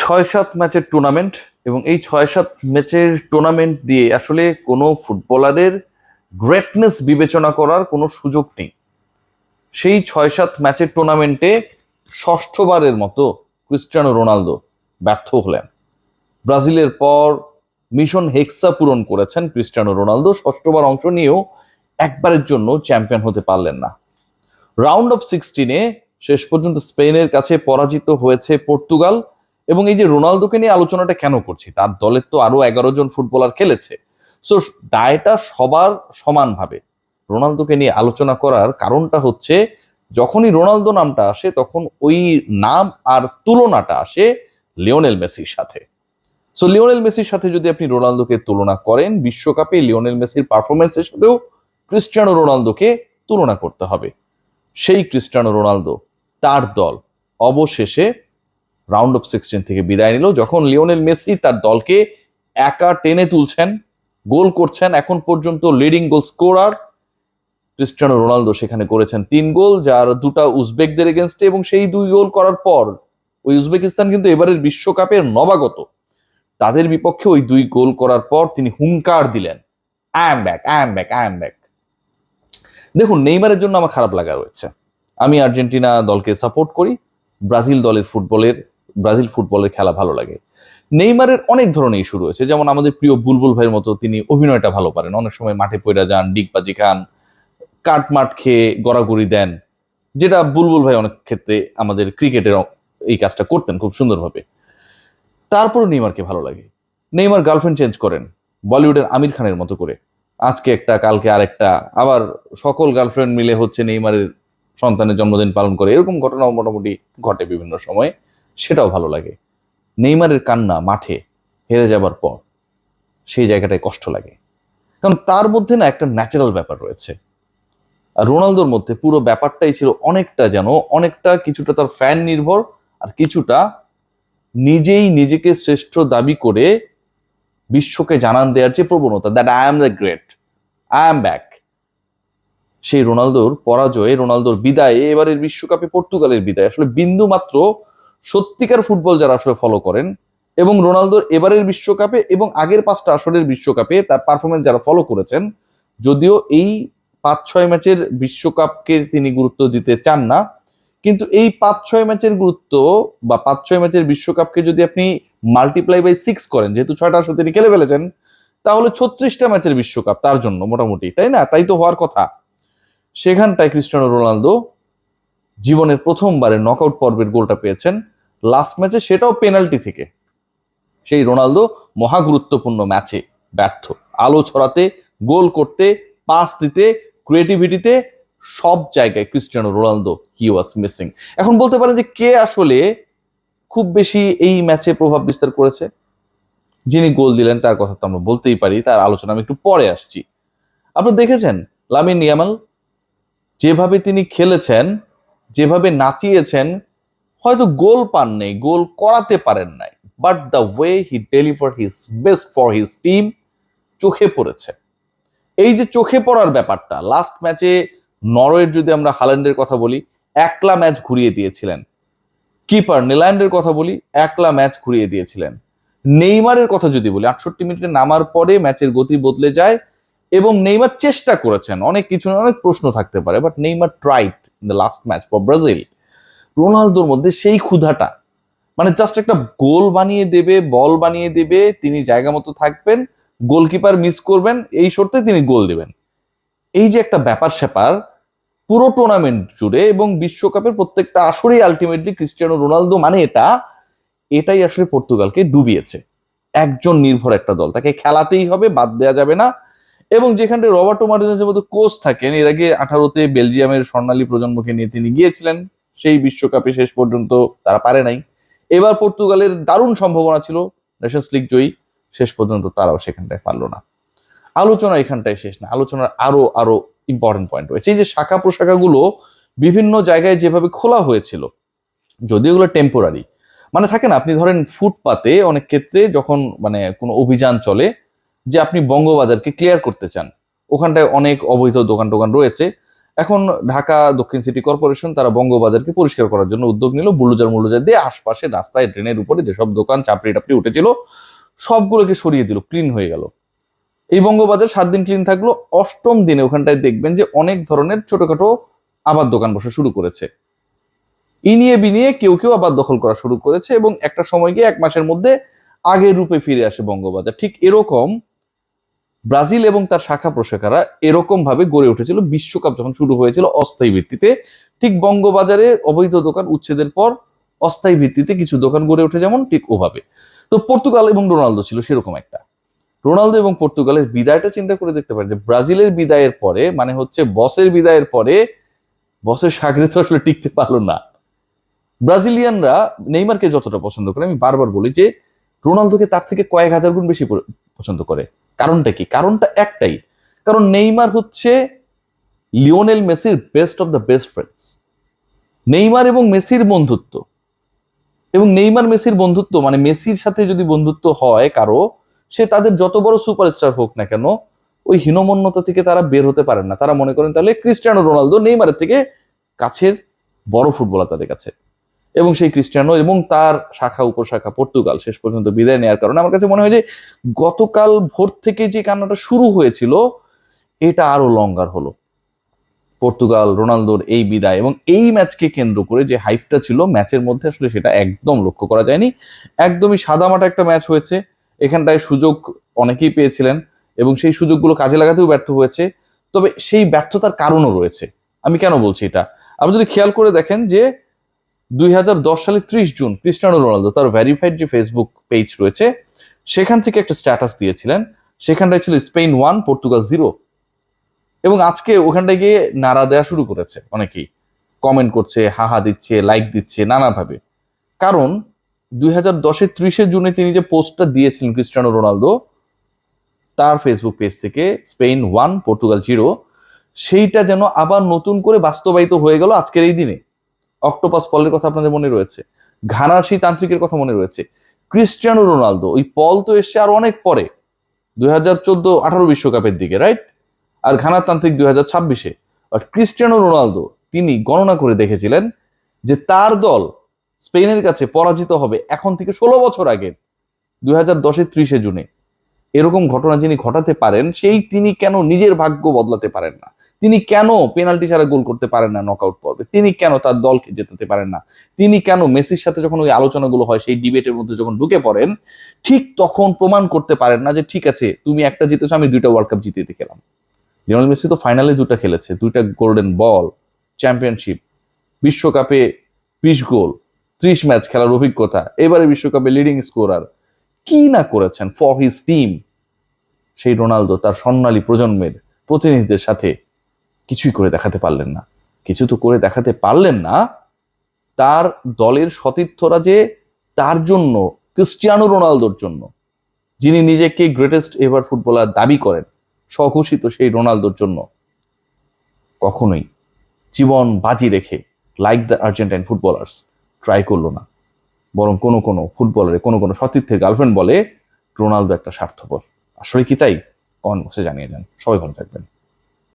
৬-৭ ম্যাচের টুর্নামেন্ট এবং এই ৬-৭ ম্যাচের টুর্নামেন্ট দিয়ে আসলে কোনো ফুটবলারের গ্রেটনেস বিবেচনা করার কোনো সুযোগ নেই। সেই ৬-৭ ম্যাচের টুর্নামেন্টে ষষ্ঠবারের মতো ক্রিস্টিয়ানো রোনালদো ব্যর্থ হলেন। ব্রাজিলের পর মিশন হেক্সা পূরণ করেছেন ক্রিস্টিয়ানো রোনালদো, ষষ্ঠবার অংশ নিয়েও একবারের জন্য চ্যাম্পিয়ন হতে পারলেন না। রাউন্ড অফ 16-এ শেষ পর্যন্ত স্পেনের কাছে পরাজিত হয়েছে পর্তুগাল। এবং এই যে রোনালদোকে নিয়ে আলোচনাটা কেন করছি, তার দলের তো আরো 11 জন ফুটবলার খেলেছে, সো দায়টা সবার সমানভাবে। রোনালদোকে নিয়ে আলোচনা করার কারণটা হচ্ছে, যখনই রোনালদো নামটা আসে তখন ওই নাম আর তুলনাটা আসে লিওনেল মেসির সাথে। সো লিওনেল মেসির সাথে যদি আপনি রোনালদোকে তুলনা করেন, বিশ্বকাপে লিওনেল মেসির পারফরমেন্সের সাথেও ক্রিস্টিয়ানো রোনালদোকে তুলনা করতে হবে। সেই ক্রিস্টিয়ানো রোনালদো, তার দল অবশেষে রাউন্ড অফ 16 থেকে বিদায় নিল, যখন লিওনেল মেসি তার দলকে একা টেনে তুলছেন, গোল করছেন। এখন পর্যন্ত leading goal scorer Cristiano Ronaldo সেখানে করেছেন 3 গোল, যার 2টা উজবেকদের এগেনস্টে। এবং সেই 2 গোল করার পর ওই উজবেকিস্তান কিন্তু এবারের বিশ্বকাপের নবাগত, তাদের বিপক্ষে ওই 2 গোল করার পর তিনি হুঙ্কার দিলেন, I am back, I am back, I am back. দেখুন, নেইমারের জন্য আমার খারাপ লাগা রয়েছে। আমি আর্জেন্টিনা দলকে সাপোর্ট করি, ব্রাজিল ফুটবলের খেলা ভালো লাগে। নেইমারের অনেক ধরনের ইস্যু রয়েছে, যেমন আমাদের প্রিয় বুলবুল ভাইয়ের মতো তিনি অভিনয়টা ভালো পারেন, অনেক সময় মাঠে পড়ে যান, ডিগবাজি খান, কাটমাট খেয়ে গড়াগড়ি দেন, যেটা বুলবুল ভাই অনেক ক্ষেত্রে আমাদের ক্রিকেটের এই কাজটা করতেন খুব সুন্দরভাবে। তারপরও নেইমারকে ভালো লাগে। নেইমার গার্লফ্রেন্ড চেঞ্জ করেন বলিউডের আমির খানের মতো করে, আজকে একটা কালকে আরেকটা, আবার সকল গার্লফ্রেন্ড মিলে হচ্ছে নেইমারের সন্তানের জন্মদিন পালন করে। এরকম ঘটনা মোটামুটি ঘটে বিভিন্ন সময়ে, সেটাও ভালো লাগে। নেইমারের কান্না মাঠে হেরে যাবার পর সেই জায়গাটায় কষ্ট লাগে, কারণ তার মধ্যে না একটা ন্যাচারাল ব্যাপার রয়েছে। আর রোনালদোর মধ্যে পুরো ব্যাপারটাই ছিল অনেকটা কিছুটা তার ফ্যান নির্ভর, আর কিছুটা নিজেই নিজেকে শ্রেষ্ঠ দাবি করে বিশ্বকে জানান দেওয়ার যে প্রবণতা, that I am the great, I am back. সেই রোনালদোর পরাজয়ে, রোনালদোর বিদায়ে, এবারের বিশ্বকাপে পর্তুগালের বিদায় আসলে বিন্দু মাত্র সত্যিকার ফুটবল যারা আসলে ফলো করেন, এবং রোনালদোর এবারের বিশ্বকাপে এবং আগের 5টা আসরের বিশ্বকাপে তার পারফরমেন্স যারা ফলো করেছেন, যদিও এই 5-6 ম্যাচের বিশ্বকাপকে তিনি গুরুত্ব দিতে চান না, কিন্তু এই 5-6 ম্যাচের গুরুত্ব বা 5-6 ম্যাচের বিশ্বকাপকে যদি আপনি মাল্টিপ্লাই বাই 6 করেন, যেহেতু 6টা আসর তিনি খেলে ফেলেছেন, তাহলে 36টা ম্যাচের বিশ্বকাপ তার জন্য মোটামুটি, তাই না? তাই তো হওয়ার কথা। সেখানটায় ক্রিস্টিয়ানো রোনালদো জীবনের প্রথমবারে নকআউট পর্বের গোলটা পেয়েছেন লাস্ট ম্যাচে, সেটাও পেনাল্টি থেকে। সেই রোনালদো মহা গুরুত্বপূর্ণ ম্যাচে ব্যর্থ। আলো ছড়াতে, গোল করতে, পাস দিতে, ক্রিয়েটিভিটিতে, সব জায়গায় Cristiano Ronaldo he was missing. এখন বলতে পারেন যে কে আসলে খুব বেশি এই ম্যাচে প্রভাব বিস্তার করেছে? যিনি গোল দিলেন তার কথা তো আমরা বলতেই পারি, তার আলোচনা আমি একটু পরে আসছি। আপনারা দেখেছেন লামিন ইয়ামাল যেভাবে তিনি খেলেছেন, যেভাবে নাচিয়েছেন, হয়তো গোল পান নেই, গোল করাতে পারেন নাই, but the way he deliver his best for his team চোখে পড়েছে। এই যে চোখে পড়ার ব্যাপারটা, লাস্ট ম্যাচে নরওয়ের যদি আমরা হাল্যান্ডের কথা বলি, একলা ম্যাচ ঘুরিয়ে দিয়েছিলেন। কিপার নেদারল্যান্ডের কথা বলি, একলা ম্যাচ ঘুরিয়ে দিয়েছিলেন। নেইমারের কথা যদি বলি, 68 মিনিটে নামার পরে ম্যাচের গতি বদলে যায়, এবং নেইমার চেষ্টা করেছেন, অনেক কিছু অনেক প্রশ্ন থাকতে পারে, but Neymar tried in the last match for Brazil. রোনালদোর মধ্যে সেই ক্ষুধাটা, মানে জাস্ট একটা গোল বানিয়ে দেবে, বল বানিয়ে দেবে, তিনি জায়গা মতো থাকবেন, গোলকিপার মিস করবেন, এই শর্তে তিনি গোল দিবেন। এই যে একটা ব্যাপার স্যাপার পুরো টুর্নামেন্ট জুড়ে এবং বিশ্বকাপের প্রত্যেকটা আসরেই আলটিমেটলি ক্রিস্টিয়ানো রোনালদো মানে এটাই আসলে পর্তুগালকে ডুবিয়েছে। একজন নির্ভর একটা দল, তাকে খেলাতেই হবে, বাদ দেওয়া যাবে না। এবং যেখানে রবার্টো মার্টিনেজের মতো কোচ থাকেন, এর আগে 18তে বেলজিয়ামের স্বর্ণালী প্রজন্মকে নিয়ে তিনি গিয়েছিলেন, সেই বিশ্বকাপে শেষ পর্যন্ত তারা পারে নাই। এবার পর্তুগালের দারুণ সম্ভাবনা ছিল নেশনস লিগ জয়ী, শেষ পর্যন্ত তারাও সেখানটায় পারলো না। আলোচনা এখানটায় শেষ না, আলোচনার আরো আরো ইম্পর্টেন্ট পয়েন্ট রয়েছে। এই যে শাখা প্রশাখাগুলো বিভিন্ন জায়গায় যেভাবে খোলা হয়েছিল, যদিও এগুলো টেম্পোরারি, মানে থাকে না, আপনি ধরেন ফুটপাতে অনেক ক্ষেত্রে যখন মানে কোনো অভিযান চলে যে আপনি বঙ্গবাজারকে ক্লিয়ার করতে চান, ওখানটায় অনেক অবৈধ দোকান টোকান রয়েছে, এখন ঢাকা দক্ষিণ সিটি কর্পোরেশন তারা বঙ্গবাজারকে পরিষ্কার করার জন্য উদ্যোগ নিল, বুলডোজার দিয়ে আশপাশে রাস্তায় ড্রেনের উপরে যেসব দোকান চাপড়ি টাপড়ি উঠেছিল সবগুলোকে সরিয়ে দিল, ক্লিন হয়ে গেল। এই বঙ্গবাজার 7 দিন ক্লিন থাকলো, 8ম দিনে ওখানটায় দেখবেন যে অনেক ধরনের ছোটখাটো আবার দোকান বসা শুরু করেছে। ইনিয়ে বিনিয়ে কেউ কেউ আবার দখল করা শুরু করেছে এবং একটা সময় গিয়ে 1 মাসের মধ্যে আগের রূপে ফিরে আসে বঙ্গবাজার। ঠিক এরকম ব্রাজিল এবং তার শাখা প্রশাখারা এরকম ভাবে গড়ে উঠেছিল বিশ্বকাপ যখন শুরু হয়েছিল অস্থায়ী ভিত্তিতে। ঠিক বঙ্গবাজারে অবৈধ দোকান উচ্ছেদের পর অস্থায়ী ভিত্তিতে কিছু দোকান গড়ে ওঠে যেমন, ঠিক ওভাবে। তো পর্তুগাল এবং রোনালদো ছিল সেরকম একটা। রোনালদো এবং পর্তুগালের বিদায়টা চিন্তা করে দেখতে পারেন যে ব্রাজিলের বিদায়ের পরে, মানে হচ্ছে বসের বিদায়ের পরে, বসের সাগরে তো আসলে টিকতে পারলো না। ব্রাজিলিয়ানরা নেইমারকে যতটা পছন্দ করে, আমি বারবার বলি যে রোনালদোকে তার থেকে কয়েক হাজার গুণ বেশি পছন্দ করে। কারণটা কি? কারণটা একটাই, কারণ নেইমার হচ্ছে লিওনেল মেসির best of the best friends. Neymar এবং মেসির বন্ধুত্ব, এবং নেইমার মেসির বন্ধুত্ব মানে মেসির সাথে যদি বন্ধুত্ব হয় কারো, সে তাদের যত বড় সুপারস্টার হোক না কেন, ওই হীনমন্যতা থেকে তারা বের হতে পারেন না। তারা মনে করেন তাহলে ক্রিস্টিয়ানো রোনালদো নেইমারের থেকে কাছের বড় ফুটবলার তাদের কাছে। এবং সেই ক্রিস্টিয়ানো এবং তার শাখা উপশাখা পর্তুগাল শেষ পর্যন্ত বিদায় নেওয়ার কারণে আমার কাছে মনে হয় যে গতকাল ভোর থেকে যে কান্নাটা শুরু হয়েছিল এটা আরো লঙ্গার হলো। পর্তুগাল রোনালদোর এই বিদায় এবং এই ম্যাচকে কেন্দ্র করে যে হাইপটা ছিল ম্যাচের মধ্যে, আসলে সেটা একদম লক্ষ্য করা যায়নি। একদমই সাদামাটা একটা ম্যাচ হয়েছে। এখানটায় সুযোগ অনেকেই পেয়েছিলেন এবং সেই সুযোগগুলো কাজে লাগাতেও ব্যর্থ হয়েছে। তবে সেই ব্যর্থতার কারণও রয়েছে। আমি কেন বলছি এটা, আপনি যদি খেয়াল করে দেখেন যে 2010 সালের 30 জুন ক্রিস্টিয়ানো রোনালদো তার ভেরিফাইড যে ফেসবুক পেজ রয়েছে সেখান থেকে একটা স্ট্যাটাস দিয়েছিলেন। সেখানটায় ছিল স্পেন 1 পর্তুগাল 0। এবং আজকে ওখানটায় গিয়ে নাড়া দেওয়া শুরু করেছে, অনেকেই কমেন্ট করছে, হাহা দিচ্ছে, লাইক দিচ্ছে নানাভাবে। কারণ 2010-এর 30 জুনে তিনি যে পোস্টটা দিয়েছিলেন ক্রিস্টিয়ানো রোনালদো তার ফেসবুক পেজ থেকে, স্পেন 1 পর্তুগাল 0, সেইটা যেন আবার নতুন করে বাস্তবায়িত হয়ে গেল আজকের এই দিনে। অক্টোপাস পলের কথা আপনাদের মনে রয়েছে, ঘানার সেই তান্ত্রিকের কথা মনে রয়েছে। ক্রিস্টিয়ানো রোনালদো, ওই পল তো এসছে আর অনেক পরে, 2014-18 বিশ্বকাপের দিকে, রাইট? আর ঘানার তান্ত্রিক 2026-এ। আর ক্রিস্টিয়ানো রোনালদো তিনি গণনা করে দেখেছিলেন যে তার দল স্পেনের কাছে পরাজিত হবে এখন থেকে 16 বছর আগে, 2010-এর 30 জুনে। এরকম ঘটনা যিনি ঘটাতে পারেন, সেই তিনি কেন নিজের ভাগ্য বদলাতে পারেন না? তিনি কেন পেনাল্টি ছাড়া গোল করতে পারেন না নকআউট পর্বে? তিনি কেন তার দলকে জেতাতে পারেন না? তিনি কেন মেসির সাথে যখন ওই আলোচনাগুলো হয়, সেই ডিবেটের মধ্যে যখন ঢুকে পড়েন, ঠিক তখন প্রমাণ করতে পারেন না যে ঠিক আছে তুমি একটা জিতেছো, আমি 2টা ওয়ার্ল্ড কাপ জিতে খেলাম। লিওনেল মেসি তো ফাইনালে 2টা খেলেছে, 2টা গোল্ডেন বল, চ্যাম্পিয়নশিপ, বিশ্বকাপে 20 গোল, 30 ম্যাচ খেলার অভিজ্ঞতা, এবারে বিশ্বকাপে লিডিং স্কোরার, কি না করেছেন ফর হিজ টিম। সেই রোনালদো তার স্বর্ণালী প্রজন্মের প্রতিনিধিদের সাথে কিছুই করে দেখাতে পারলেন না। কিছু তো করে দেখাতে পারলেন না, তার দলের সতীর্থরা যে তার জন্য, ক্রিস্টিয়ানো রোনালদোর জন্য, যিনি নিজেকে গ্রেটেস্ট এভার ফুটবলার দাবি করেন, স্বঘোষিত সেই রোনালদোর জন্য কখনোই জীবন বাজি রেখে like the Argentine footballers try করলো না। বরং কোনো ফুটবলারে কোনো সতীর্থের গার্লফ্রেন্ড বলে রোনালদো একটা স্বার্থপর। আসলে কি তাই? কমেন্ট বক্সে জানিয়ে যান। সবাই ভালো থাকবেন।